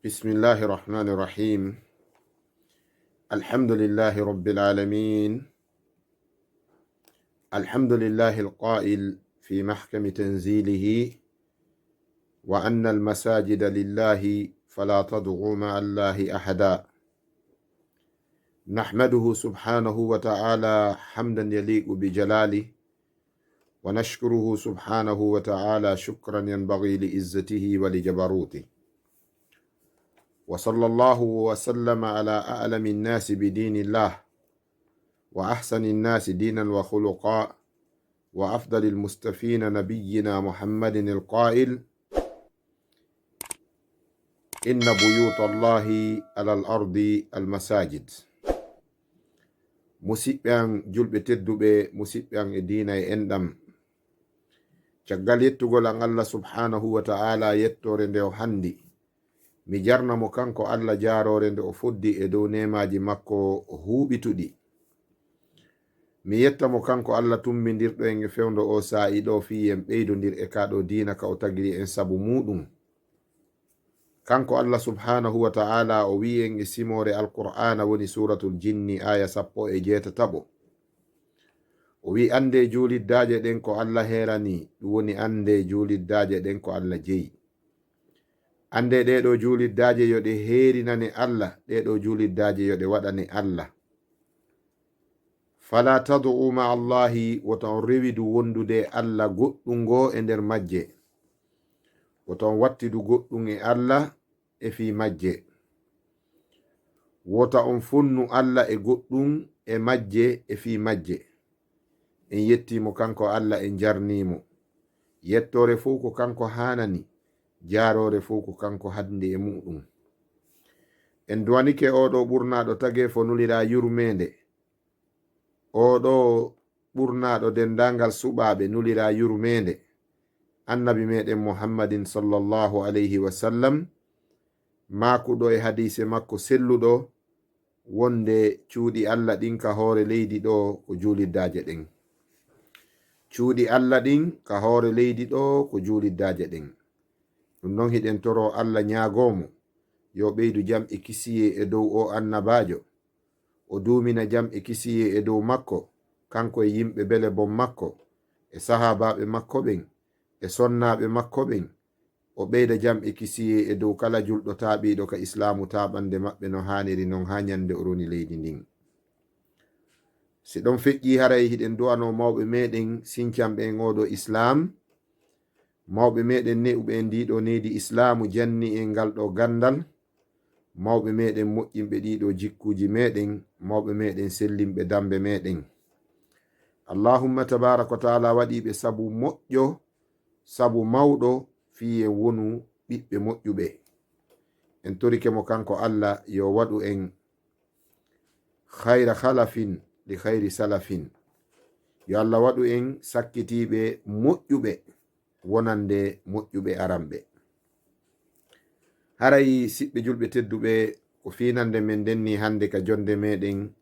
بسم الله الرحمن الرحيم. الحمد لله رب العالمين. الحمد لله القائل في محكم تنزيله وأن المساجد لله فلا تدعوا مع الله أحدا. نحمده سبحانه وتعالى حمدا يليق بجلاله، ونشكره سبحانه وتعالى شكرا ينبغي لعزته ولجبروته، وصلى الله وسلم على أعلم الناس بدين الله وأحسن الناس دينا وخلقا وأفضل المستفين نبينا محمد القائل: إن بيوت الله على الأرض المساجد. musidɓe julɓe tedduɓe, musidɓe e diina e enɗam, caggal yettugol an Allah subhanahu wa ta'ala yettore nde o handi, mi jarnamo kanko Allah jarore nde o foddi e dow nemaji makko huuɓituɗi. mi yettamo kanko Allah tummindirɗo en e fewndo o sa'i ɗo fi en ɓeydodir e kaɗo diina ka o tagiri en sabu muɗum. kanko Allah subhanahu wa ta'ala o wi en e simore alqur'ana woni suratul jinni aya 18. o wi ande juliddaje ɗen ko Allah herani, ɗum woni ande juliddaje ɗen ko Allah jeyi. ande ɗeɗo juliddaje yo ɗe herinane Allah, ɗeɗo juliddaje yo ɗe waɗane Allah. fala tad'u ma Allahi, woton rewidu wondude Allah goɗɗum ngo e nder majje, woton wattidu goɗɗum e Allah e fi majje, wota on funnu Allah e goɗɗum e majje e fi majje. en yettimo kanko Allah, en jarnimo. yettore fo ko kanko hanani, jarore fo ko kanko hande e muɗum. en duwanike oɗo ɓurnaɗo tage fo nulira yurmede, oɗo ɓurnaɗo dendagal suɓaɓe nulira yurmede, annabi meɗen muhammadin sallallahu alayhi wa sallam, makuɗo e hadise makko selluɗo wonde cuuɗi Allah ɗin ka hoore leydi ɗo ko juliddaje ɗen. cuuɗi Allah ɗin ka hoore leydi ɗo ko juliddaje ɗen. ɗum non hiɗen toro Allah ñagomo yo ɓeydu jam e kisiye e dow o annabajo, o dumina jam e kisiye e dow makko, kanko e yimɓe bele bon makko, e sahabaɓe makko ɓen, e sonnaɓe makko ɓen. o ɓeyda jam e kisiye e dow kala julɗo taaɓiɗo ka islamu taɓande maɓɓe no haniri, non ha ñande o roni leydi ndin. si ɗon feƴƴi haray hiɗen du'ano mawɓe meɗen sincamɓe en oɗo islam, mawɓe meɗen ne'uɓe en ndiɗo nedi islamu janni en ngal ɗo gandal, mawɓe meɗen moƴƴinɓe ɗiɗo jikkuji meɗen, mawɓe meɗen sellimɓe dambe meɗen. allahumma tabaraka wa taala waɗiɓe sabu moƴƴo, sabu mawɗo fi en wonu ɓiɓɓe moƴƴuɓe. en torike mo kanko Allah yo waɗu en khayra khalafin li khayri salafin. yo Allah waɗu en sakkitiɓe moƴƴuɓe wonande moƴƴuɓe aramɓe. haray siɓɓe julɓe tedduɓe, ko finande men denni hande ka jonde meɗen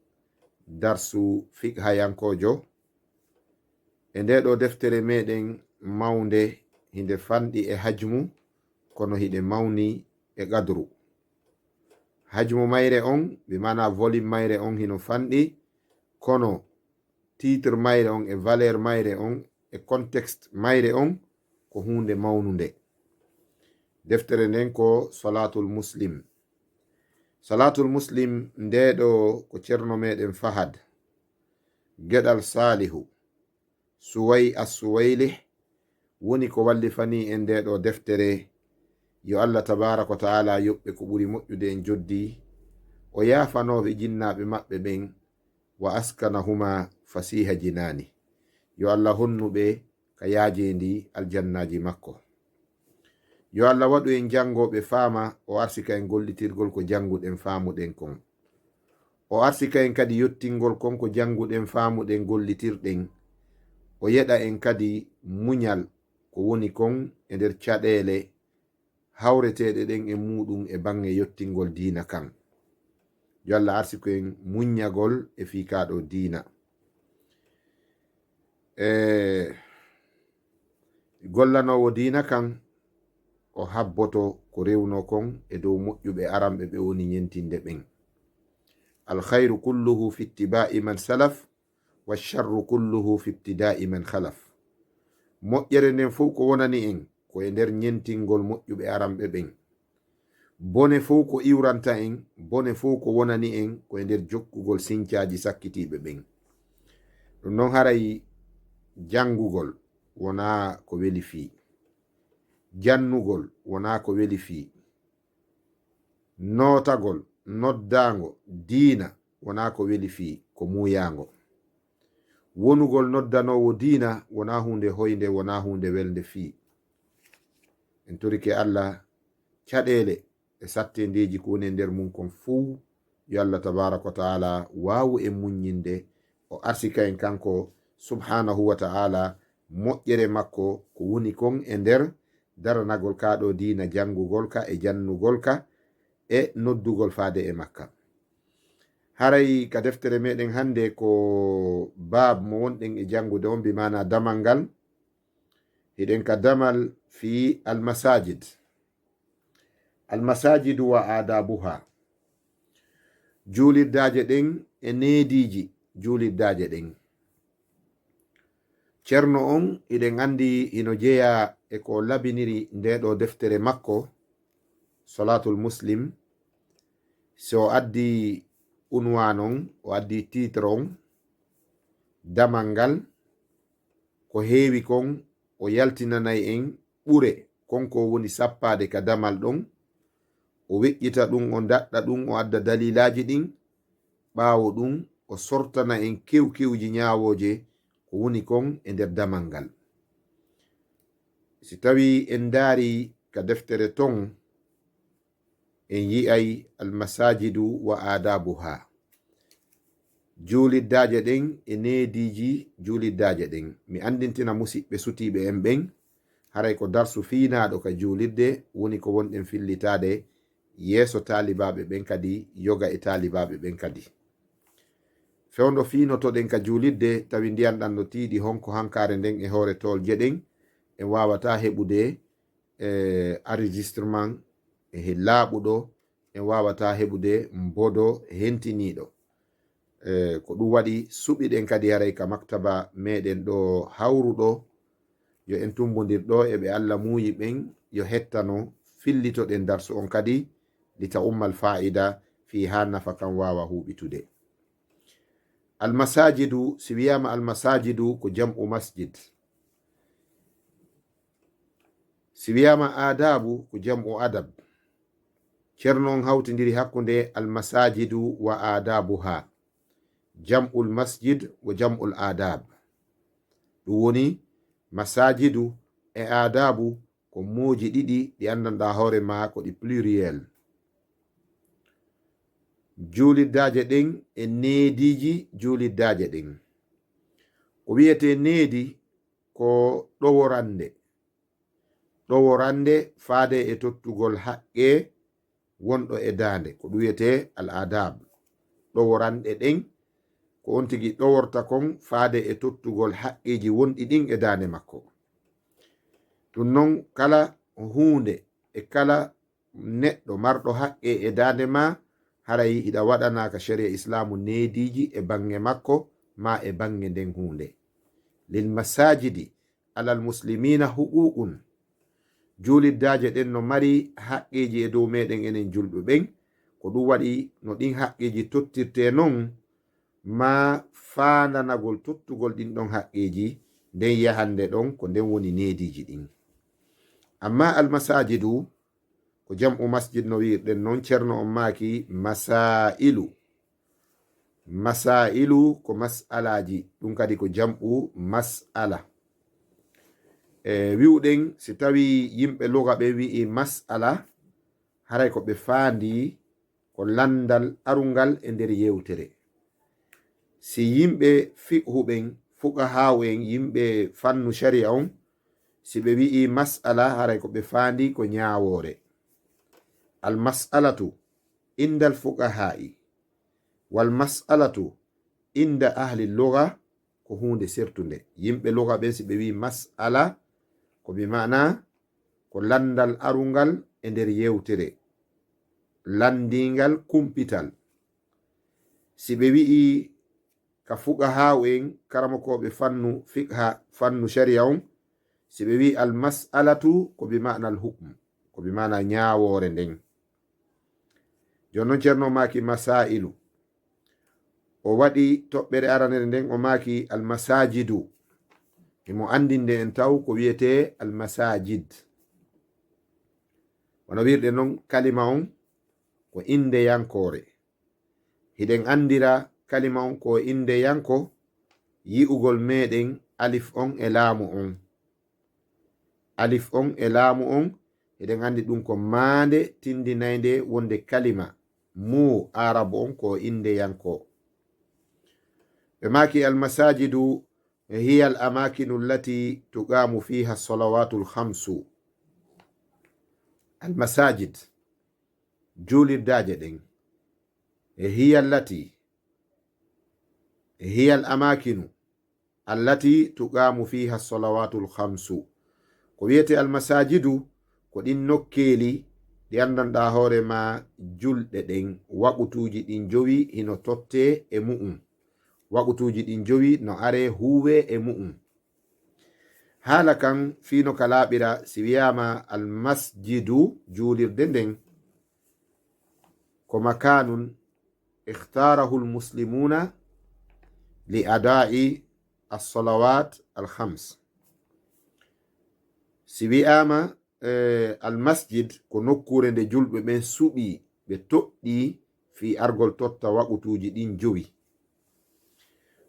darsu fiqhayankojo e nde ɗo deftere meɗen mawnde, hinde fanɗi e hajmu kono hiɗe mawni e qadru. hajmu mayre on ɓe mana volume mayre on hino fanɗi, kono titre mayre on e valeur mayre on e contexte mayre on ko hunde mawnude. deftere nden ko salatul muslim. salatul muslim ndeɗo ko ceerno meɗen Fahad geɗal Salihu Suway as-Suwaylih woni ko wallifani en ndeɗo deftere. yo Allah tabaraka wa taala yoɓɓe ko ɓuri moƴƴude en joddi, o yafanoɓe jinnaɓe maɓɓe ɓen, wa askanahuma fasiha jinani. yo Allah honnuɓe ka yaajendi aljannaji makko. yo Allah waɗu en jangoɓe faama, o arsika en gollitirgol ko janguɗen faamuɗen kon. o arsika en kadi yottingol kon ko janguɗen faamuɗen gollitirɗen. o yeɗa en kadi muñal ko woni kon e nder caɗele hawreteɗe ɗen e muɗum e bange yottingol diina kan. yo Allah arsiko en muñagol e fikaɗo diina. gollanowo diina kan o habboto ko rewno kon e dow moƴƴuɓe aramɓe ɓe woni ñentinde ɓen. alkhayru kulluhu fi ittiba'i man salaf walsharru kulluhu fi ibtida'i man khalaf. moƴƴere nden fof ko wonani en ko e nder ñentingol moƴƴuɓe aramɓe ɓen. bone fof ko iwranta en, bone fof ko wonani en ko e nder jokkugol sincaji sakkitiɓe ɓen. ɗum noon haray jangugol wona ko weli fii, jannugol wona ko weli fii, notagol noddago diina wona ko weli fii, ko muyago. wonugol noddanowo diina wona hunde hoynde, wona hunde welde fii. en torike Allah caɗele e sattedeji ko woni nder mum kon fuu yo Allah tabaraka wa taala wawu en muññinde, o arsika en kanko subhanahu wa ta'ala moƴƴere makko ko woni kon e nder daranagol kaɗo diina, jangugol ka e jannugol ka e noddugol faade e makka. haray ka deftere meɗen hande ko bab mo wonɗen e jangude on, bi mana damal ngal. hiɗen ka damal fi almasajid, almasajidu wa adabuha, julirdaje ɗen e neediji julirdaje ɗen. ceerno on iɗen andi ino jeeya e ko labiniri ndeɗo deftere makko salatul muslim. so addi unwan on, o addi titre on, damal ngal ko heewi kon o yaltinanay en ɓure konko woni sappade ka damal ɗon. o weƴƴita ɗum, o daɗɗa ɗum, o adda dalilaji ɗin. ɓaawo ɗum o sortana en kewkewji ñawoje ko woni kon e nder damal ngal. si tawi en daari ka deftere ton en yi'ay almasajidu wa adabuha, juliddaje ɗen e neediji juliddaje ɗen. mi andintina musidɓe sutiɓe en ɓen haray ko darsu finaɗo ka julidde woni ko wonɗen fillitade yeeso talibaɓe ɓen kadi yoga e talibaɓe ɓen kadi. fewndo finotoɗen ka julidde tawi ndiyan ɗan no tiiɗi honko hankare nden e hoore tolje ɗen, en wawata heɓude enregistrement e laaɓuɗo, en wawata heɓude mbodo hentiniɗo. ko ɗum waɗi suɓiɗen kadi haray ka maktaba meɗen ɗo hawruɗo, yo en tumbodir ɗo eɓe Allah muuyi ɓen yo hettano fillitoɗen darsu on kadi lita ummal fa'ida fi ha nafa kan wawa huɓitude. almasajidu, si wiyama almasajidu ko jam'u masjid. si wiyama adabu ko jam'u adab. ceerno on hawtidiri hakkunde almasajidu wa adabuha, jam'ul masjid wa jam'ul adab. ɗum woni masajidu e adabu ko moji ɗiɗi ɗi andanɗa hoore ma ko ɗi pluriel. juliddaje ɗen e neediji juliddaje ɗen. ko wiyete needi ko ɗoworande, ɗoworande faade e tottugol haqqe wonɗo e dande, ko ɗum wiyete al adab. ɗoworande ɗen ko on tigi ɗoworta kon faade e tottugol haqqeji wonɗi ɗin e dande makko. ɗum noon kala hunde e kala neɗɗo marɗo haqqe e dande ma haray hiɗa waɗanaka sharia islamu neediji e bange makko ma e bange nden hunde. lil masajidi alal muslimina huququn, juliddaje ɗen no mari haqqeji e dow meɗen enen julɓe ɓen. ko ɗum waɗi no ɗin haqqeji tottirte non ma fandanagol tottugol ɗin ɗon haqqeji nden yahande ɗon ko nden woni neediji ɗin. amma almasajidu ko jam'u masjid no wirɗen noon. ceerno on maaki masailu. masailu ko mas'alaji, ɗum kadi ko jam'u mas'ala. wi'uɗen si tawi yimɓe luga ɓe wi'i mas'ala haray ko ɓe faandi ko landal arungal e nder yewtere. si yimɓe fiqhuɓen fuqaha'en yimɓe fannu sharia on si ɓe wi'i mas'ala haray ko ɓe faandi ko ñaawore. al mas'alatu inda al fuqaha'i wal mas'alatu inda ahli lugha ko hunde sertunde. yimɓe lugha ɓen si ɓe wi mas'ala ko bi mana ko landal arungal e nder yewtere landingal kumpital. si ɓe wi'i ka fuqaha'en karamokoɓe fannu fiqha fannu sharia on, si ɓe wi'i almas'alatu ko bi ma'na alhukm, ko bi ma'na nyawore nden. jonnon ceerno maki masailu, o waɗi toɓɓere aranere nden o maki almasajidu, imo andinde en taw ko wiyete almasajid. wono wirɗe non kalima on ko inde yankore. hiɗen andira kalima on ko inde yanko yi'ugol meɗen alif on e laamu on. alif on e laamu on hiɗen andi ɗum ko maande tindinayde wonde kalima mu arabu on ko inde yanko. ɓe maki almasajidu hiya al amakinu allati tuqamu fiha salawatu lhamsu. almasajid julirdaje ɗen hiya allati hiya al amakinu allati tuqamu fiha salawatu lhamsu. ko wiyete almasajidu ko ɗin nokkeli ɗi andanɗa hoore ma julɗe ɗen waɓutuji ɗin jowi hino totte e mu'um, waɓutuji ɗin jowi no are huwe e mu'um. haala kan fino ka laaɓira si wiyama almasjidu julirde nden ko makanun ikhtarahu lmuslimuna li adai alsalawat alhams. si wi'ama almasjid ko nokkure nde julɓe ɓen suɓi ɓe toɗɗi fi argol totta waɓutuji ɗin jowi,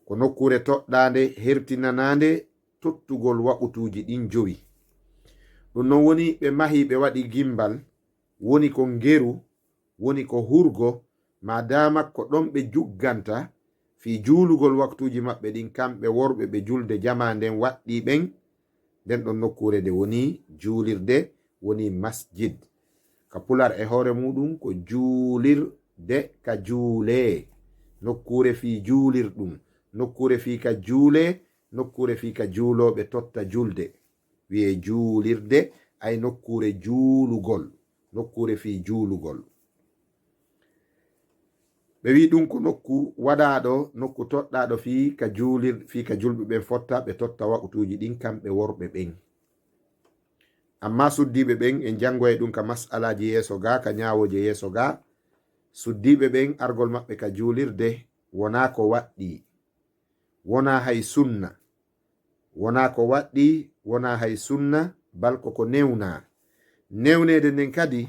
ko nokkure toɗɗande hertinanande tottugol waɓutuji ɗin jowi. ɗum non woni ɓe mahi ɓe waɗi gimbal, woni ko ngeru, woni ko hurgo, ma dama ko ɗon ɓe jugganta fi juulugol waktuji maɓɓe ɗin kamɓe worɓe ɓe julde jama nden waɗɗi ɓen, nden ɗon nokkure nde woni juulirde, woni masjid. ka pular e hoore muɗum ko juulirde ka juule, nokkure fi juulir ɗum, nokkure fi ka juule, nokkure fi ka juuloɓe totta julde wiye juulirde, ay nokkure juulugol, nokkure fi juulugol. ɓe wi ɗum ko nokku waɗaɗo, nokku toɗɗaɗo fi ka julɓe ɓen fotta ɓe totta waɓutuji ɗin kamɓe worɓe ɓen. amma suddiɓe ɓen en jangoye ɗum ka masalaji yeeso ga, ka nyawoje yeeso ga. suddiɓe ɓen argol maɓɓe ka julirde wona ko waɗɗi, wona hay sunna, wona ko waɗɗi, wona hay sunna, balko ko newna. newnede nden kadi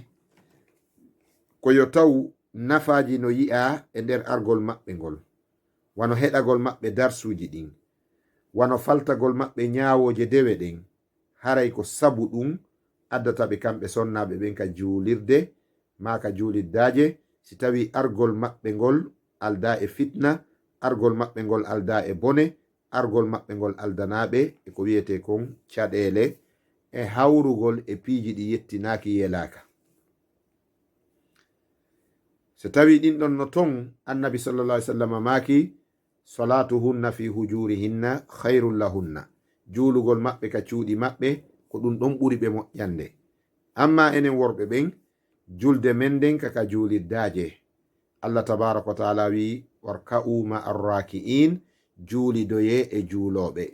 ko yo taw nafaji no yi'a e nder argol maɓɓe ngol, wano heɗagol maɓɓe darsuji ɗin, wano faltagol maɓɓe nyawoje dewe ɗen, haray ko sabu ɗum addata ɓe kamɓe sonnaɓe ɓen ka juulirde ma ka juuliddaje, si tawi argol maɓɓe ngol alda e fitna, argol maɓɓe ngol alda e bone, argol maɓɓe ngol aldanaɓe e ko wiyete kon caɗele e hawrugol e piiji ɗi yettinaki yelaka. so tawi ɗin ɗon no ton annabi sallallahu alaihi wasallam maki salatuhunna fi hujurihinna khairun lahunna, juulugol maɓɓe ka cuuɗi maɓɓe ko ɗum ɗon ɓuri ɓe moƴƴande. amma enen worɓe ɓen julde men nden kaka juuliddaje. allah tabaraka wa taala wi warka'u ma arraki'in, juulidoye e juuloɓe,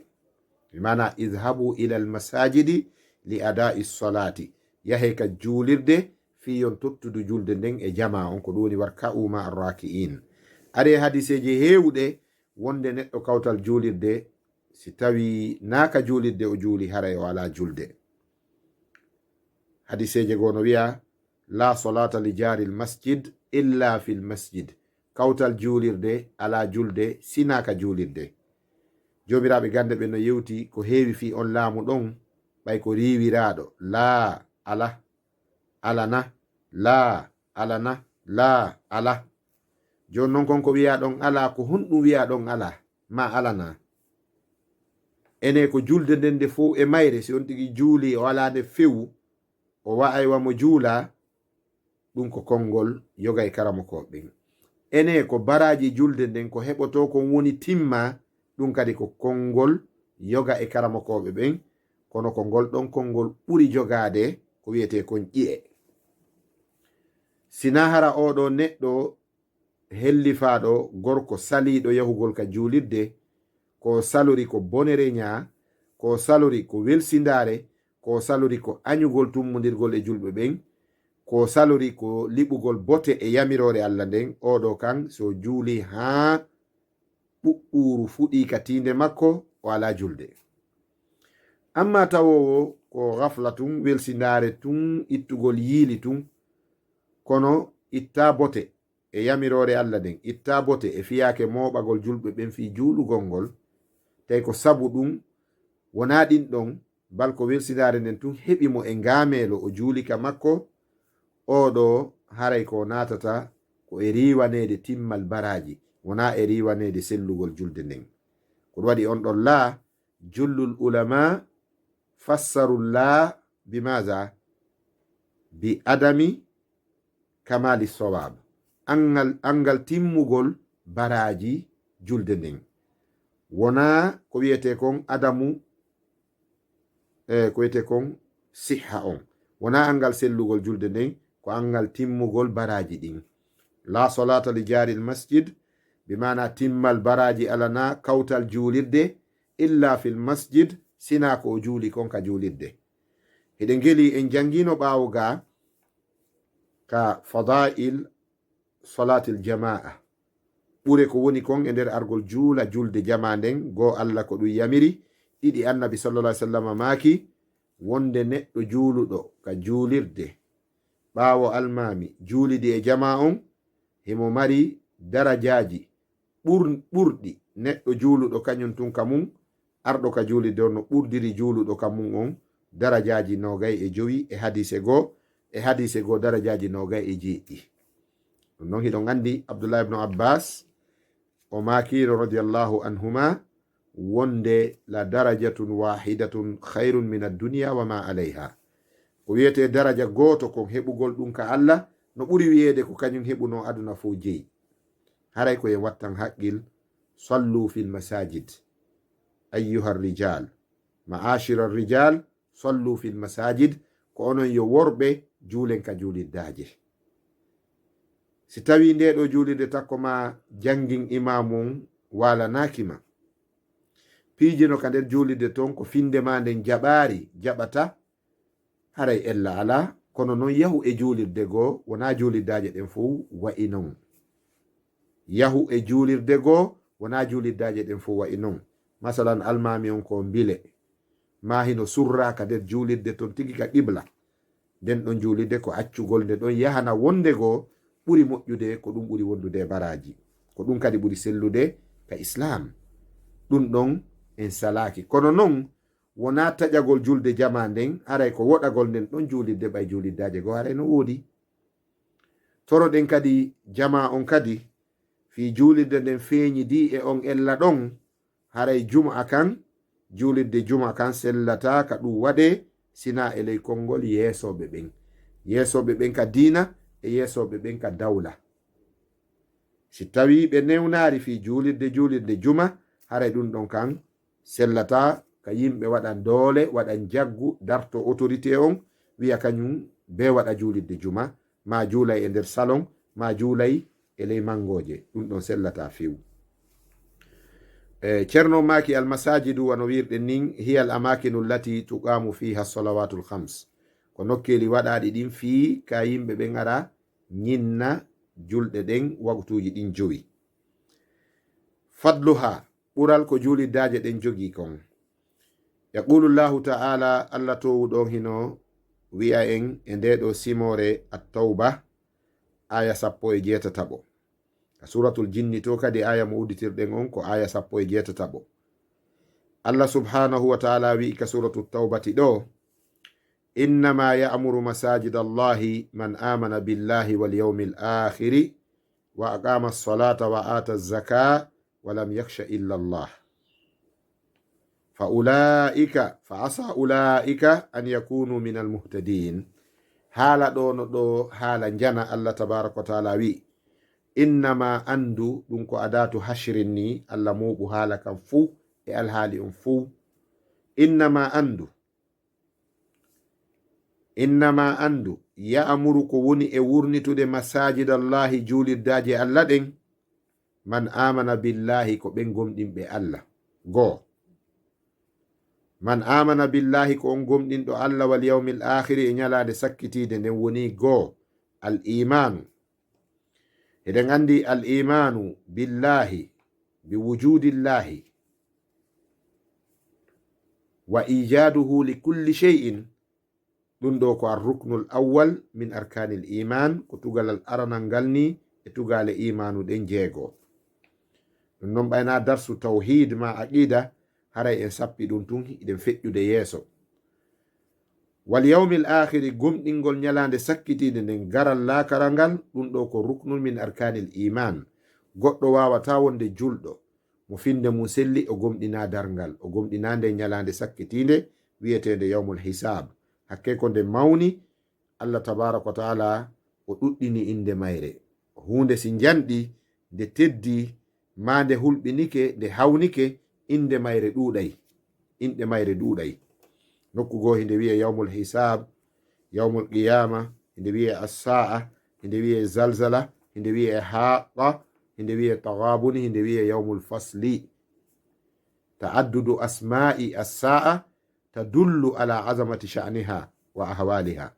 bimana idhabu ila almasajidi li adai salati, yahe ka juulirde fiyon tottudu julde nden e jama on, ko ɗum woni warka'u ma arraki'in. are hadiseje hewɗe wonde neɗɗo kawtal juulirde, si tawi naka juulirde o juuli haray o ala julde. hadiseje gono wiya la salata li jari lmasjid illa fi lmasjid, kawtal juulirde ala julde sinaka juulirde. jomiraɓe gande ɓe no yewti ko heewi fi on laamu ɗon ɓay ko riwiraɗo la ala, alana la alana la ala. joni noon kon ko wiya ɗon ala ko honɗum wiya ɗon ala ma alana. ene ko julde nden nde fo e mayre, si on tigi juuli o ala nde fewu o wa'aywa mo juula, ɗum ko konngol yoga e karamokoɓe. ene ko baraji julde nden ko heɓoto kon woni timma, ɗum kadi ko konngol yoga e karamokoɓe ɓen. kono ko ngol ɗon konngol ɓuri jogade ko wiyete kon ƴi'e. sina hara oɗo neɗɗo hellifaɗo gorko saliɗo yahugol ka julirde, ko salori ko bonere nya, ko salori ko welsindare, ko salori ko anyugol tummodirgol e julɓe ɓen, ko salori ko liɓugol bote e yamirore Allah nden, oɗo kan so juuli ha ɓuɓɓuru fuɗi ka tinde makko o ala julde. amma tawowo ko gafla tun, welsindare tun, ittugol yiili tun, kono itta bote e yamirore Allah nden, itta bote e fiyake moɓagol julɓe ɓen fi juulugol ngol, tawi ko sabu ɗum wona ɗin ɗon, bal ko welsindare nden tun heɓi mo e ngamelo o juuli ka makko, oɗo haray ko natata ko e riwanede timmal baraji, wona e riwanede sellugol julde nden. ko waɗi on ɗon la jullul ulama fassarullah bimaza bi adami kamali sawab, angal timmugol baraji julde nden, wona ko wiyete kon adamu ko wiyete kon siha on, wona angal sellugol julde nden, ko angal timmugol baraji ɗin. la salata li jari l masjid, bimana timmal baraji alana kawtal juulirde illa fil masjid, sina ko o juuli kon ka juulirde. eɗen geli en jangino ɓawo ga ka fadail salatil jamaa, ɓure ko woni kon e nder argol juula julde jama nden. go Allah ko ɗum yamiri, ɗiɗi annabi sallallahu alaihi wasallam maaki, wonde neɗɗo juuluɗo ka juulirde ɓawo almami juulidi e jama on, himo mari darajaji ɓurɗi neɗɗo juuluɗo kañum tun ka mum arɗo ka juulide on no ɓurdiri juuluɗo ka mum on darajaji 25 e hadise goo darajaji 21. ɗum noon hiɗon andi Abdullah ibn Abbas o makiro radiallahu anhuma, wonde la darajatun wahidatun khairun min ad-dunya wa ma alayha, ko wiyete daraja goto kon heɓugol ɗum ka Allah no ɓuri wiyede ko kañum heɓuno aduna fo jeyi. haray ko en wattan haqqil, sallu fil masajid ayyuha rijal, ma'ashira rijal sallu fil masajid, ko onon yo worɓe juulen ka juuliddaje. si tawi nde ɗo juulide takko ma jangin imamum walanakima, piijino ka nder juulide ton ko finde ma nden jaɓari jaɓata, haray ella ala, kono noon yahu e juulirde goo, wona juuliddaje ɗen fo wa'i non. yahu e juulirde goo, wona juuliddaje ɗen fo wa'i non. masalan almami on ko bile ma hino surra ka nder juulirde ton tigi ka qibla, nden ɗon juulirde ko accugol nde ɗon yahana wonde goo ɓuri moƴƴude, ko ɗum ɓuri wondude baraji, ko ɗum kadi ɓuri sellude ka islam. ɗum ɗon en salaki. kono noon wona taƴagol julde jama nden, haray ko woɗagol nden ɗon juulirde ɓay juuliddaje goo haray no woodi. toroɗen kadi jama on kadi fi juulirde nden feeñidi e on ella ɗon, haray juma kan, juulirde juma kan sellata ka ɗum waɗe sina e ley konngol yeesoɓe ɓen ka diina e yeesoɓe ɓen ka dawla. si tawi ɓe newnari fi juulirde juma, haray ɗum ɗon kan sellata ka yimɓe waɗan doole, waɗan jaggu, darto autorité on, wiya kañum be waɗa juulirde juma, ma juulay e nder salon, ma juulay e ley mangoje, ɗum ɗon sellata few. ceerno maki almasajidu wano wirɗen nin, hiya al amakinu allati tuqamu fiha salawatul khams, ko nokkeli waɗaɗi ɗin fi ka yimɓe ɓen ara ñinna julɗe ɗen waktuji ɗin 5. fadluha, ɓural ko juuliddaje ɗen jogi kon. yaqulu llahu ta'ala, allah towuɗon hino wi'a en e ndeɗo simore at-tawba aya 18. suratul jinni to kadi aya mo uditirɗen on ko aya 18. allah subhanahu wa ta'ala wi ka suratu tawbati ɗo, innama ya'muru masajid allahi man amana billahi wal yawmil akhiri wa aqama as-salata wa ata az-zaka wa lam yakhsha illa allah fa asa ulaika an yakunu min al-muhtadin. haala ɗo no ɗo haala jana allah tabaraka wa ta'ala wi innama andu, ɗum ko adatu hashrin ni, allah muɓu haala kam fuu e alhaali on fuu. innama andu, innama andu ya'muru ko woni e wurnitude masajid allahi julirdaje allah ɗen man amana billahi ko ɓen gomɗinɓe allah goo man amana billahi ko on gomɗinɗo allah wal yawmil akhiri e ñalade sakkitide nden woni goo al imanu eɗen andi al imanu billahi bi wujudillahi wa ijaduhu li kulli shay'in ɗum ɗo ko ar ruknul awwal min arkanil iman ko tugalal aranal ngal ni e tugale imanu ɗen jeego ɗum noon ɓayna darsu tawhid ma aqida haray en sappi ɗum tun iɗen feƴƴude yeeso wal yawmil akhiri gomɗingol ñalande sakkitide nden garal lakaral ngal ɗum ɗo ko ruknul min arkanil iman goɗɗo wawata wonde julɗo mo finde mum selli o gomɗina darngal o gomɗina nde ñalande sakkitinde wiyetede yawmul hisab hakke ko nde mawni allah tabaraka wa taala o ɗuɗɗini inde mayre hunde si janɗi nde teddi ma nde hulɓinike nde hawnike inde mayre ɗuuɗay nokku goo hinde wiye yawmul hisab yawmul qiyama hinde wiye as-sa'a hinde wiye zalzala hinde wiye haqa hinde wiye taghabuni hinde wiye yawmul fasli ta'addudu asma'i as-sa'a tadullu ala azamati sha'niha wa ahwaliha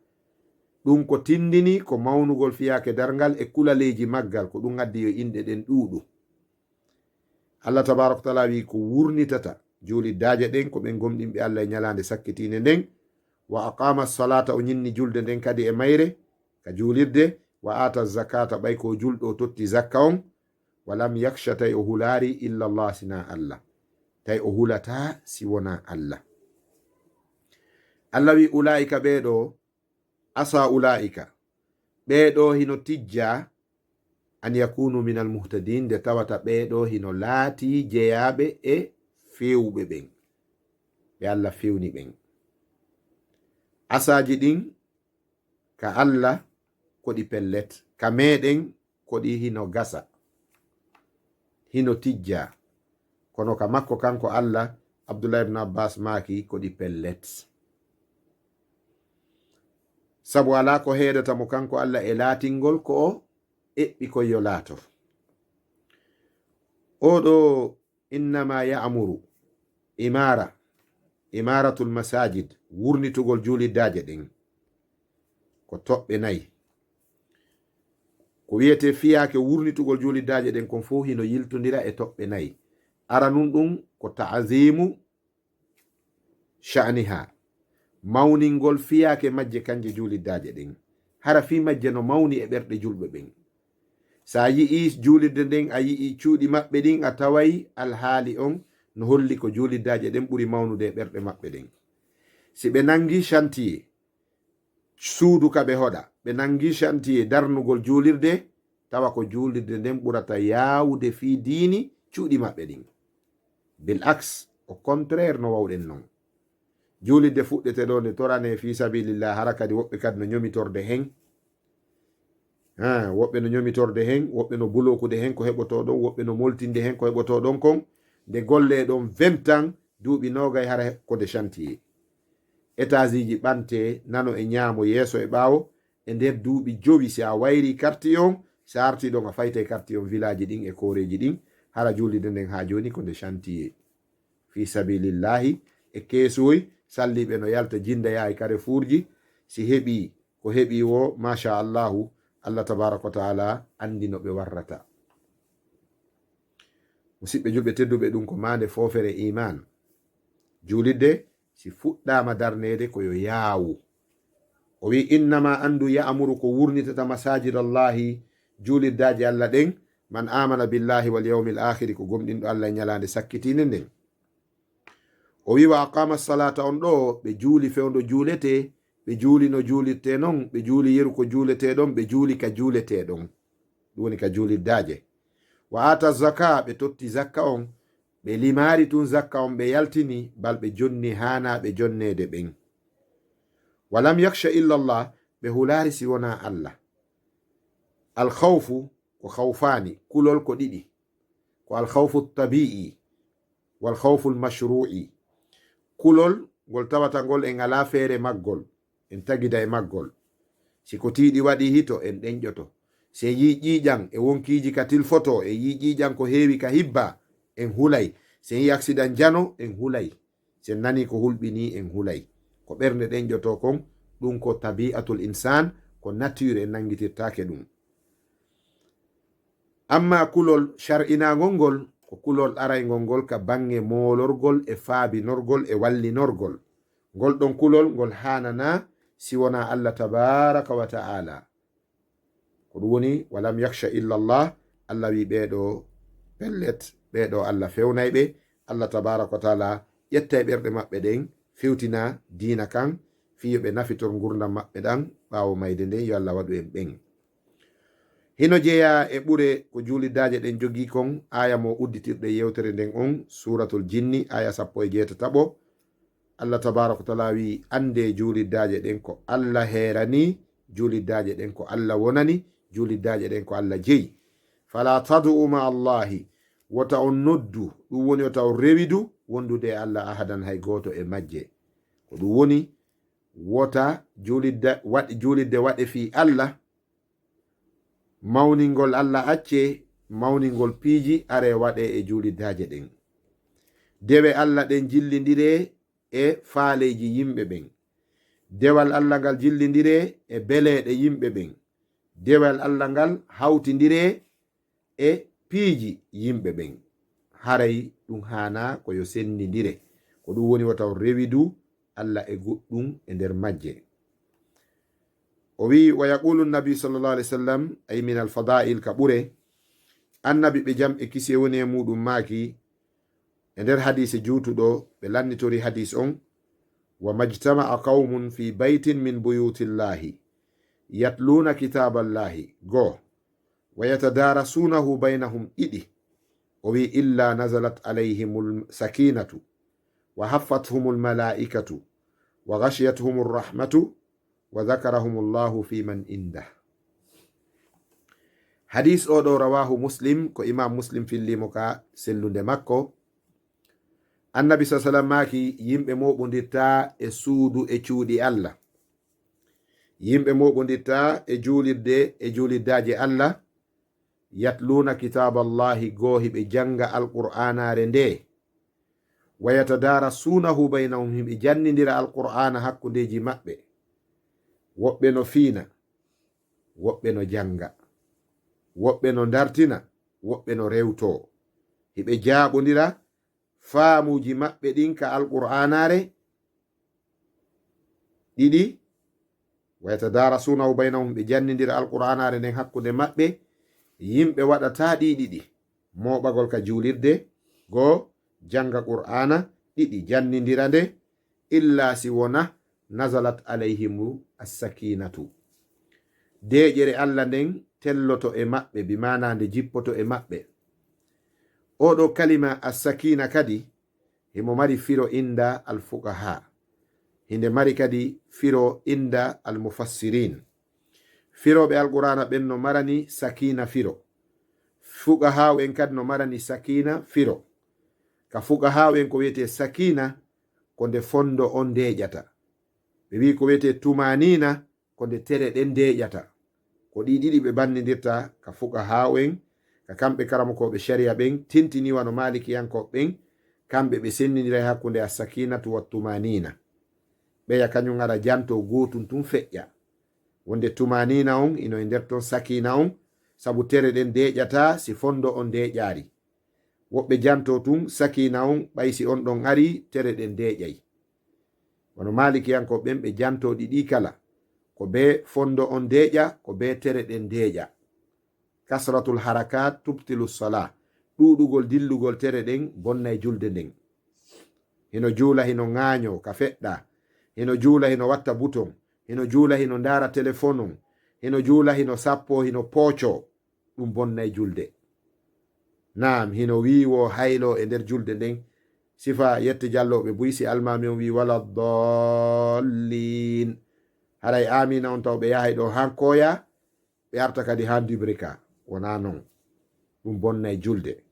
ɗum ko tindini ko mawnugol fiyake darngal e kulaleji maggal ko ɗum addi yo inde ɗen ɗuuɗu allah tabaraka wa taala wi ko wurnitata juliddaje ɗen ko ɓen gomɗinɓe allah e ñalande sakkitinde nden wa aqama salata o ñinni julde nden kadi e mayre ka julirde wa ata zakata ɓay ko julɗo totti zakka on walam yakhsha tawi o hulari illa allah sina allah tawi o hulata si wona allah allah wi ulaika ɓeɗo asa ulaika ɓeɗo hino tijja an yakunu min almuhtadin nde tawata ɓeɗo hino laati jeyaɓe e fewɓe ɓen ɓe allah fewni ɓen asaji ɗin ka allah koɗi pellet ka meɗen koɗi hino gasa hino tijja kono ka makko kanko allah abdullah ibn abbas maki koɗi pellet sabu ala ko heedata mo kanko allah e laatingol ko o eɓɓi koyo laato oɗo innama ya'muru imaratul masajid wurnitugol juliddaje ɗen ko toɓɓe nayi ko wiyete fiyake wurnitugol juliddaje ɗen kon fof hino yiltodira e toɓɓe nayi aranum ɗum ko ta'azimu sha'niha mawningol fiyake majje kanje juliddaje ɗen hara fi majje no mawni e ɓerɗe julɓe ɓen sa yi'i julirde nden a yi'i cuuɗi maɓɓe ɗin a tawayi alhaali on no holli ko juliddaje ɗen ɓuri mawnude e ɓerɗe maɓɓe ɗen si ɓe nangi chantier suudu ka ɓe hoɗa ɓe nangi chantier darnugol julirde tawa ko julirde nden ɓurata yawude fi diini cuuɗi maɓɓe ɗin bil aks au contraire no wawɗen noon julirde fuɗɗete ɗo nde torane fi sabilillah hara kadi woɓɓe kadi no ñomitorde hen woɓɓe no ñomitorde hen woɓɓe no bulokude hen ko heɓoto ɗon woɓɓe no moltinde hen ko heɓoto ɗon kon nde golle ɗon 20 ans duuɓi nogay hara kode chantier étage ji ɓante nano e ñaamo yeeso e ɓaawo e nder duuɓi jowi si a wayri quartier on sa arti ɗon a fayte quartier on village ɗin e koreji ɗin hara julide nden ha joni ko nde chantier fi sabilillahi e keesoy salliɓe no yalta jinda yaha e Carrefour ji si heɓi ko heɓi wo machallahu allah tabaraka wa taala andi no ɓe warrata musidɓe julɓe tedduɓe ɗum ko mande fofere iman julidde si fuɗɗama darnede koyo yaawu o wi innama andu ya'muru ko wurnitata masajid allahi juliddaji allah ɗen man amana billahi wal yawmil akhiri ko gomɗinɗo allah e ñalande sakkitinde nden o wi wa aqama salata on ɗo ɓe juuli fewdo juulete ɓe juuli no juulirte non ɓe juuli yeru ko juulete ɗon ɓe juuli ka juulete ɗon ɗum woni ka juliddaje wa ata zaka ɓe totti zakka on ɓe limari tun zakka on ɓe yaltini bal ɓe jonni hana ɓe jonnede ɓen walam yakhsha illa allah ɓe hulari si wona allah alkhawfu ko khawfani kulol ko ɗiɗi ko alkhawfu tabi'i wal khawfu almashru'i kulol ngol tawata ngol e ngala feere maggol en tagida e maggol. Siko tiiɗi waɗi hito en ɗenƴoto. Se yi ƴiƴan e wonkiji ka tilfoto e yi ƴiƴan ko heewi ka hibba en hulay. Se yi accident jano en hulay. Sen nani ko hulɓini en hulay. Ko ɓernde ɗenƴoto kon ɗum ko tabi'atul insan, ko nature en nangitirtake ɗum. Amma kulol shar'inagol ngol ko kulol araygol ngol ka bange molorgol e faabinorgol e wallinorgol. Ngol ɗon kulol ngol hanana si wona Allah tabaraka wa ta'ala. Ko ɗum woni walam yakhsha illa Allah. Allah wi ɓeɗo pellet, ɓeɗo Allah fewnayɓe. Allah tabaraka wa ta'ala ƴetta e ɓerɗe maɓɓe ɗen fewtina diina kan fiyo ɓe nafitor gurdam maɓɓe ɗan ɓawo mayde nde. Yo Allah waɗu en ɓen. Hino jeeya e ɓure ko juuliddaje ɗen jogi kon aya mo udditirɗe yewtere nden on suratul jinni aya 17. Allah tabaraka wa ta'ala wi ande juuliddaje ɗen ko Allah herani, juuliddaje ɗen ko Allah wonani, juuliddaje ɗen ko Allah jeyi. Fala tad'u ma Allahi, wota on noddu, ɗum woni wota on rewidu wondude Allah ahadan hay goto e majje. Ko ɗum woni wota julidde waɗe fi Allah, mawningol Allah acce, mawningol piiji are waɗe e juliddaje ɗen. Dewe Allah ɗen jillindire e faaleji yimɓe ɓen. Dewal Allah ngal jillindire e beleɗe yimɓe ɓen. Dewal Allah ngal hawtindire e piiji yimɓe ɓen. Haray ɗum hana ko yo sendidire. Ko ɗum woni wata rewidu Allah e goɗɗum e nder majje. O wi wa yaqulu nabi sallallahu alaihi wasallam ay min al fadail ka ɓure annabi ɓe jam e kisi woni e muɗum maaki e nder hadise juutuɗo ɓe lannitori hadis on: wa majtama'a qaumun fi baytin min buyutillahi yatluna kitaballahi go wa yatadarasunahu bainahum ɗiɗi. O wi illa nazalat alayhimul sakinatu wa haffathumul malaikatu wa ghashiyatuhumur rahmatu wa dhakarahumullahu fi man indah. Hadis o ɗo rawahu Muslim, ko imam Muslim fillimo ka sellunde makko. Annabi sallallahu alaihi wasallam maki yimɓe moɓodirta e suudu e cuuɗi Allah, yimɓe moɓodirta e juulirde e juuliddaje Allah. Yatluna kitaballahi, gohi ɓe janga alqur'anare nde. Wa yatadarasunahu bainahum, himɓe jannidira alqur'ana hakkudeji maɓɓe. Woɓɓe no fiina, woɓɓe no janga, woɓɓe no dartina, woɓɓe no rewto. Hiɓe jaɓodira faamuji maɓɓe ɗin ka alqur'anare ɗiɗi. Wa yatadarasunahu bainahum, ɓe jannidira alqur'anare nden hakkude maɓɓe. Yimɓe waɗata ɗiɗi, moɓagol ka juulirde go, janga qur'ana ɗiɗi, jannidira nde. Illa si wona nazalat alayhimu assakinatu, deƴere Allah nden telloto e maɓɓe, bimana nde jippoto e maɓɓe. Oɗo kalima assakina kadi himo mari firo inda alfuqaha, hinde mari kadi firo inda almufassirin. Firoɓe alqur'ana ɓen no marani sakina firo, fuqaha en kadi no marani sakina firo. Ka fuqaha en ko wiyete sakina ko nde fondo on deƴata. Ɓe wi ko wiyete tumanina ko nde tere ɗen deƴata. Ko ɗiɗiɗi ɓe bannidirta ka fuqaha en, ka kamɓe karamokoɓe sharia ɓen tintiniwa no malikiyankoɓe ɓen, kamɓe ɓe sennidira hakkunde as-sakinatu wa tumanina. Ɓeya kañum ara janto gotum tun feƴƴa. Wonde tumanina on ino e nder ton sakina on, sabu tere ɗen deƴata si fondo on deƴari. Woɓɓe janto tun sakina on ɓaysi on ɗon ari tere ɗen deƴay. Wono malikiyankoɓe ɓen ɓe janto ɗiɗi kala, ko be fondo on deƴa, ko be tere ɗen deƴa. Kasratul harakat tubtilu salah, ɗuɗugol dillugol tere ɗen bonnay julde nden. Hino juula hino ŋaaño ka feɗɗa, hino juula hino watta buton, hino juula hino ndara téléphone on, hino juula hino sappo, hino pooco, ɗum bonnay julde. Naam, hino wiwo haylo e nder julde nden. Sifa yette jalloɓe buysi almami on wi wala dallin, haray amina on taw ɓe yahay ɗo hankoya, ɓe arta kadi ha dubrika. Wona non, ɗum bonnay julde.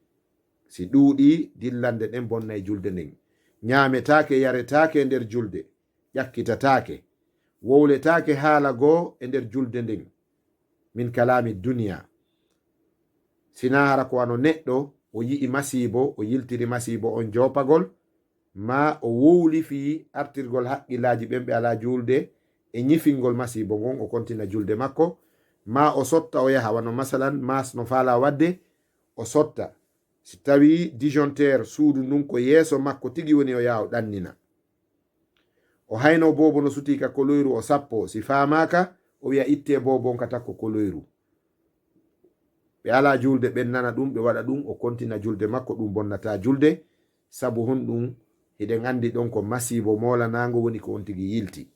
Si ɗuuɗi dillande ɗen bonnay julde nden. Ñaametake yaretake nder julde, ƴakkitatake. wowletake haala goo e nder julde nden min kalami duniya, sina hara ko wano neɗɗo o yi'i masibo, o yiltiri masibo on jopagol, ma o wowli fi artirgol haqqillaji ɓen ɓe ala julde e ñifingol masibo ngon o kontina julde makko, ma o sotta o yaha wano masalan mas no faala wadde o sotta, si tawi disjoncteur suudu ndun ko yeeso makko tigi woni o yaha o ɗannina, o hayno bobo no sutika koloyru o sappo, si famaka o wiya itte bobo on ka takko koloyru, ɓe ala julde ɓen nana ɗum ɓe waɗa ɗum o kontina julde makko, ɗum bonnata julde, sabu hon ɗum hiɗen andi ɗon ko masibo molanago woni ko on tigi yilti.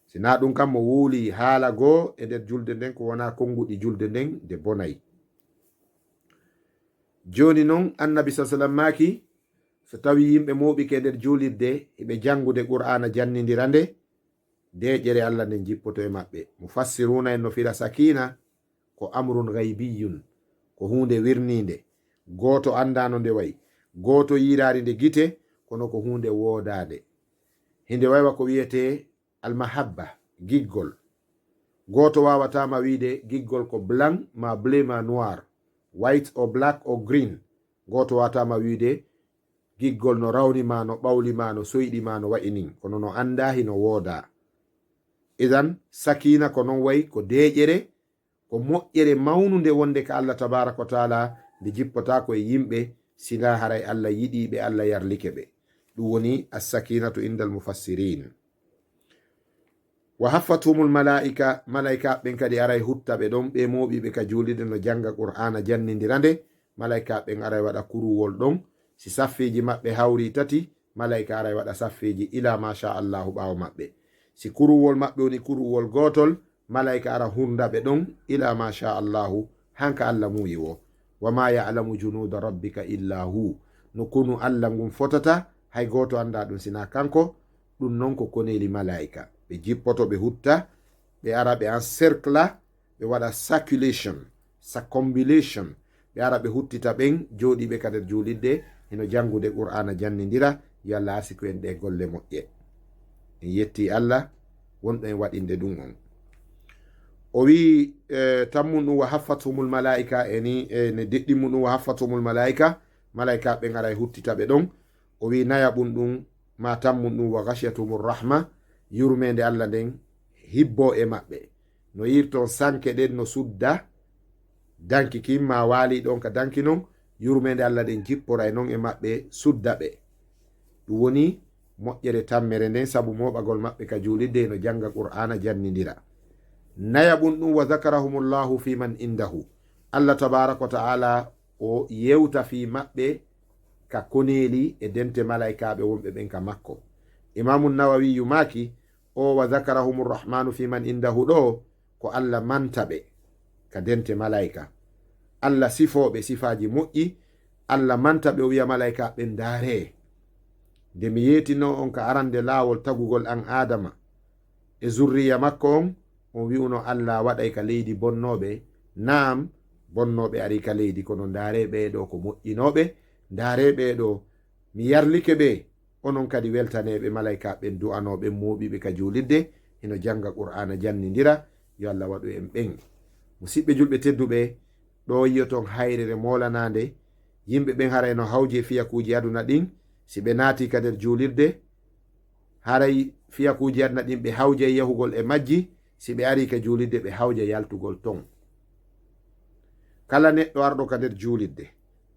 sina ɗum kam mo wuuli haala goo e nder julde nden ko wona konguɗi julde nden nde bonayi. joni noon annabi sa sallam maki so tawi yimɓe moɓike nder julirde eɓe jangude qur'ana jannidirande, deƴere allah nden jippoto e maɓɓe. mufassiruna en no fira sakina ko amrun gaybiyun, ko hunde wirninde, goto andano nde wayi, goto yirari nde gite, kono ko hunde wodade. hinde waywa ko wiyete almahabba, giggol. goto wawatama wiide giggol ko blanc ma bleu ma noir, white o black o green. goto wawatama wiide giggol no rawni ma, no ɓawli ma, no soyɗi ma, no wayi nin, kono no anda hino wooda. idan sakina ko non wayi ko deƴere, ko moƴƴere mawnude wonde ka allah tabaraka wa taala nde jippotako e yimɓe sina haray allah yiɗiɓe, allah yarlike ɓe. ɗum woni assakinatu indal mufassirin. wa haffathumul malaika, malaika ɓen kadi aray hutta ɓe ɗon, ɓe moɓiɓe ka julide no janga qur'ana jannidirande, malaika ɓen aray waɗa kuruwol ɗon, si saffiji maɓɓe hawri tati, malaika aray waɗa saffiji ila masha allahu ɓawo maɓɓe. si kuruwol maɓɓe woni kuruwol gotol, malaika ara hurda ɓe ɗon ila masha allahu hanka allah muyi wo. wama ya'lamu junuda rabbika illa hu, no kunu allah ngun fotata hay goto anda ɗum sina kanko. ɗum non ko koneli malaika, ɓe jippoto ɓe hutta, ɓe ara ɓe encercla, ɓe waɗa circulation, circumambulation, ɓe ara ɓe huttita ɓen joɗiɓe ka nder julidde heno jangude qur'ana jannidira. yo allah arsiku en ɗe golle moƴƴe. en yetti allah wonɗo en waɗinde ɗum on. o wi tammum ɗum wa haffathumul malaika, eni ne deɗɗimu ɗum wa haffathumul malaika, malaika ɓen ara huttita ɓe ɗon. o wi nayaɓum ɗum ma tammum ɗum wa ghashiyatumur rahma, yurmede allah nden hibbo e maɓɓe, no yirton sanke ɗen no sudda danki kim ma waali ɗon ka danki non, yurmede allah ɗen jippora e non e maɓɓe, sudda ɓe. ɗum woni moƴƴere tammere nden, sabu moɓagol maɓɓe ka julidde no janga qur'ana jannidira. nayaɓum ɗum wa zakarahumullahu fi man indahu, allah tabaraka wa ta'ala o yewta fi maɓɓe ka koneli e dente malaikaɓe wonɓe ɓen ka makko. imamu nawawi yumaki o wa zakarahumur rahmanu fi man indahu ɗo ko allah mantaɓe ka dente malaika, allah sifoɓe sifaji moƴƴi, allah mantaɓe o wiya malaika ɓen daare. nde mi yetino on ka arande lawol tagugol an adama e zurriya makko on wi'uno allah waɗay ka leydi bonnoɓe, naam bonnoɓe ari ka leydi, kono ndaare ɓeɗo ko moƴƴinoɓe, ndaare ɓeɗo mi yarlike ɓe, onon kadi weltaneɓe malaika ɓen du'anoɓe moɓiɓe ka julidde hino janga qur'ana jannidira. yo allah waɗu en ɓen. musidɓe julɓe tedduɓe, ɗo yiyoton hayrere molanade, yimɓe ɓen haray no hawje fiyakuji aduna ɗin, si ɓe naati ka nder julirde haray fiyakuji aduna ɗin ɓe hawja yahugol e majji, si ɓe ari ka julidde ɓe hawja yaltugol ton. kala neɗɗo arɗo ka nder julidde,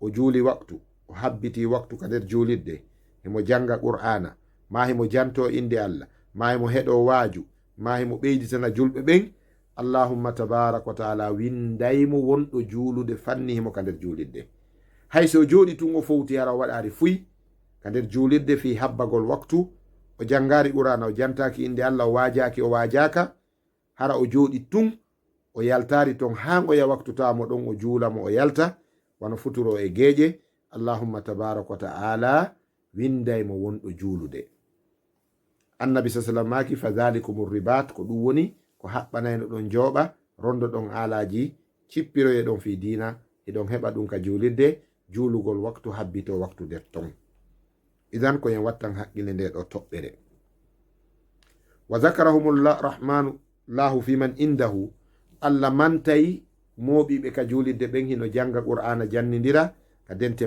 o juuli waktu, o habbiti waktu ka nder julidde, himo janga qur'ana, ma himo janto inde allah, ma himo heɗo waaju, ma himo ɓeyditana julɓe ɓen, allahumma tabaraka wa taala windaymo wonɗo juulude fanni himo ka nder julidde. hay so jooɗi tun o fowti hara o waɗari fuy ka nder julidde fi habbagol waktu, o jangari qur'ana, o jantaki inde allah, o waajaki, o waajaka, hara o jooɗi tun o yaltari ton ha ngoya waktu tamo ɗon, o juulamo o yalta wano futuro e geeƴe, allahumma tabaraka wa taala windaymo wonɗo juulude. annabi sa sallam maki fa dhalikumur ribat, ko ɗum woni ko haɓɓanayno ɗon jooɓa rondo ɗon alaji cippiroye ɗon fi dina, eɗon heɓa ɗum ka julidde, juulugol waktu habbito waktu nder ton. idan ko en wattan haqqille nde ɗo toɓɓere. wa zakarahumullah rahmanu lahu fiman indahu allah mantayi moɓiɓe ka julidde ɓen hino janga qur'ana jannidira ka dente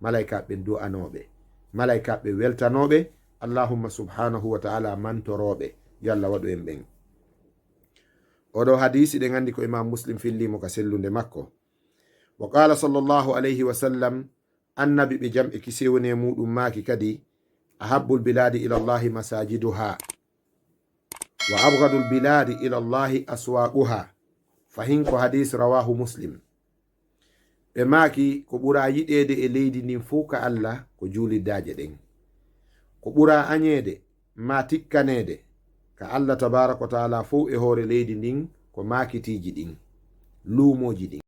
malaika ɓe du'anoɓe, malaika ɓe weltanoɓe, allahumma subhanahu wa ta'ala mantoroɓe, yo allah waɗu en ɓen. oɗo hadisi ɗe gandi ko imam muslim fillimo ka sellude makko. wa qala sallllahu alayhi wa sallam, annabi ɓe jamɓe kisewoni muɗum maki kadi, ahabbul biladi ila llahi masajiduha wa abgadul biladi ila llahi aswaquha. fahin ko hadis rawahu muslim. ɓe maki ko ɓura yiɗede e leydi ndin fuu ka allah ko juliddaje ɗen, ko ɓura añede ma tikkanede ka allah tabaraka wa taala fuu e hoore leydi ndin ko makitiji ɗin, luumoji ɗin.